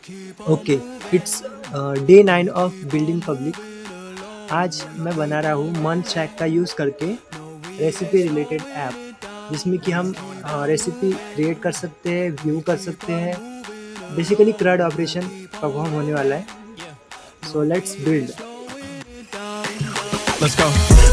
Okay, it's day 9 of building public. आज मैं बना रहा हूँ मन चैक का यूज़ करके रेसिपी रिलेटेड ऐप, जिसमें कि हम रेसिपी क्रिएट कर सकते हैं, व्यू कर सकते हैं। बेसिकली क्रड ऑपरेशन परफॉर्म होने वाला है। So let's build. Let's go.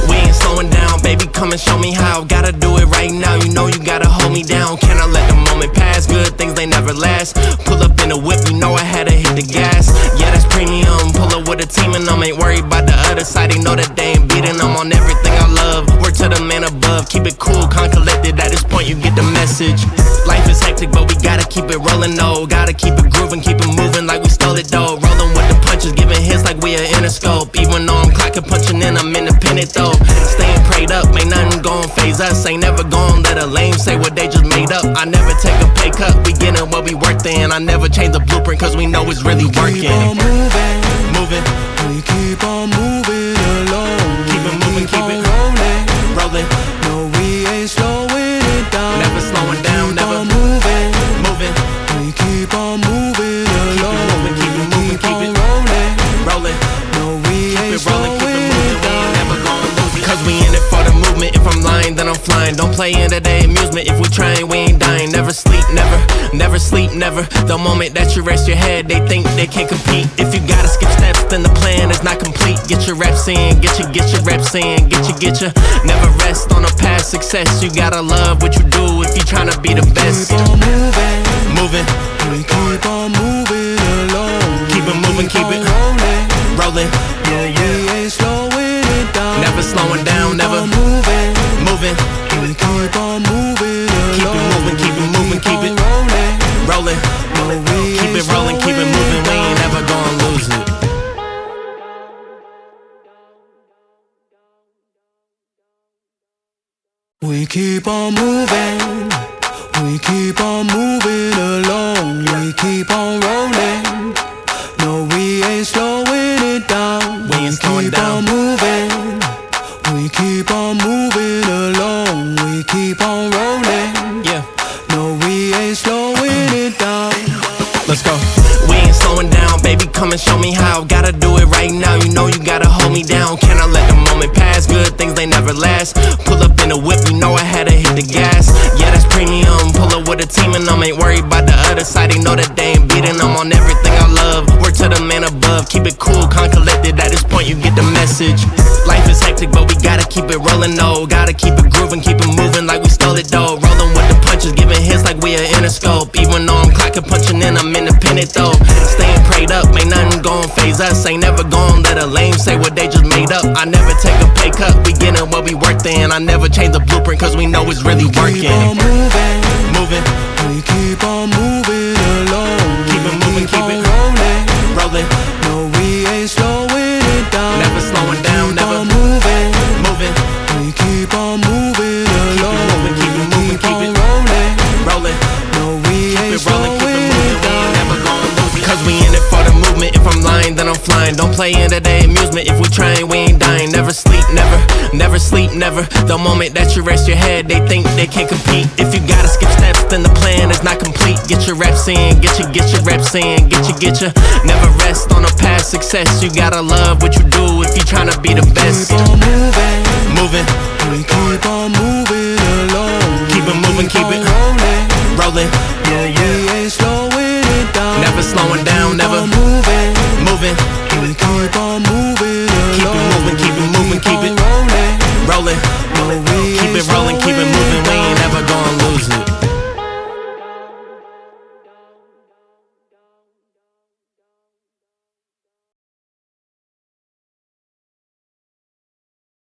We ain't slowing down, baby, come and show me how. Gotta do it right now, you know you gotta hold me down. Cannot let the moment pass, good things they never last. Pull up in a whip, you know I had to hit the gas. Yeah, that's premium, pull up with a team and I'm ain't worried about the other side. They know that they ain't beating, I'm on everything I love. Word to the man above, keep it cool, calm, collected. At this point you get the message. Life is hectic, but we gotta keep it rolling, though. Gotta keep it grooving, keep it moving like we stole it, though. Rolling with the punches, giving hits like we are Interscope. Even though I'm clocking, punching in, I'm independent though. Staying prayed up, ain't nothing gon' phase us. Ain't never gon' let a lame say what they just made up. I never take a pay cut, we getting what we worth in. I never change the blueprint cause we know it's really working. Keep on moving, Moving, we keep on moving along. keep it moving, keep it rolling. rolling. No, we ain't slowing it down. Never slowing down, Keep never on moving, moving. we keep on moving along. moving, keep it moving, keep it rolling. rolling. No, we Keep ain't it rolling, keep it slowing moving. it We down. ain't never gon' lose it. Cause we in it for the movement. If I'm lying, then I'm flying. Don't play into their amusement. If we trying, we ain't dying. Never sleep, never, never sleep, never. The moment that you rest your head, they think they can't compete. If you gotta skip steps, then the plan is not complete. Get your reps in, get your reps in, get your. Never rest on a past success. You gotta love what you do if you tryna be the best. Keep on moving, Moving, we keep on moving along. keep it moving, keep it rolling. rolling. Yeah, we ain't slowing it down. Never slowing down, Keep never on moving, moving. we keep on moving Keep along. it moving, keep it moving, keep it rolling. rolling. No, we Keep ain't it rolling, keep it slowing moving. We down. ain't never gonna lose it. We keep on moving, we keep on moving along. We keep on rolling. No, we ain't slowing it down. We ain't slowing keep down. on moving, we keep on moving along. We keep on rolling. Yeah, No, we ain't slowing it down. let's go. We ain't slowing down, baby, come and show me how. Gotta do it right now, you know you gotta hold me down. Cannot let the moment pass, good things they never last. Pull up in a whip, you know I had to hit the gas. Yeah, that's premium, pull up with a team and I'm ain't worried about the other side. They know that they ain't beating, I'm on everything I love. Word to the man above, keep it cool, calm, collected. At this point you get the message. Life is hectic, but we gotta keep it rolling, though. Gotta keep it grooving, keep it moving like we stole it, though. Rolling with the punches, giving hits like we are Interscope. Even though I'm clocking, punching in, I'm independent though. Staying prayed up, ain't nothing gon' phase us. Ain't never gon' let a lame say what they just made up. I never take a pay cut, we getting what we worth in. I never change the blueprint cause we know it's really working. Keep on moving, Moving, we keep on moving along. keep it moving, keep it rolling. rolling. No, we ain't slowing it down. Never slowing down, Keep never on moving, moving. we keep on moving along. moving, keep it moving, keep on it rolling. Rolling, No, we ain't keep it rolling, keep it slowing moving. it We down. ain't never gonna lose it. Cause we in it for the movement. If I'm lying, then I'm flying. Don't play into their amusement. If we trying, we ain't dying. Never sleep, never, never sleep, never. The moment that you rest your head, they think they can't compete. If you gotta skip steps, then the plan is not complete. Get your reps in, get your reps in, get your. Never rest on a past success. You gotta love what you do if you tryna be the best. Keep on moving, Moving, we keep on moving along. keep it moving, keep it rolling. rolling. Yeah, we ain't slowing it down. Never slowing down,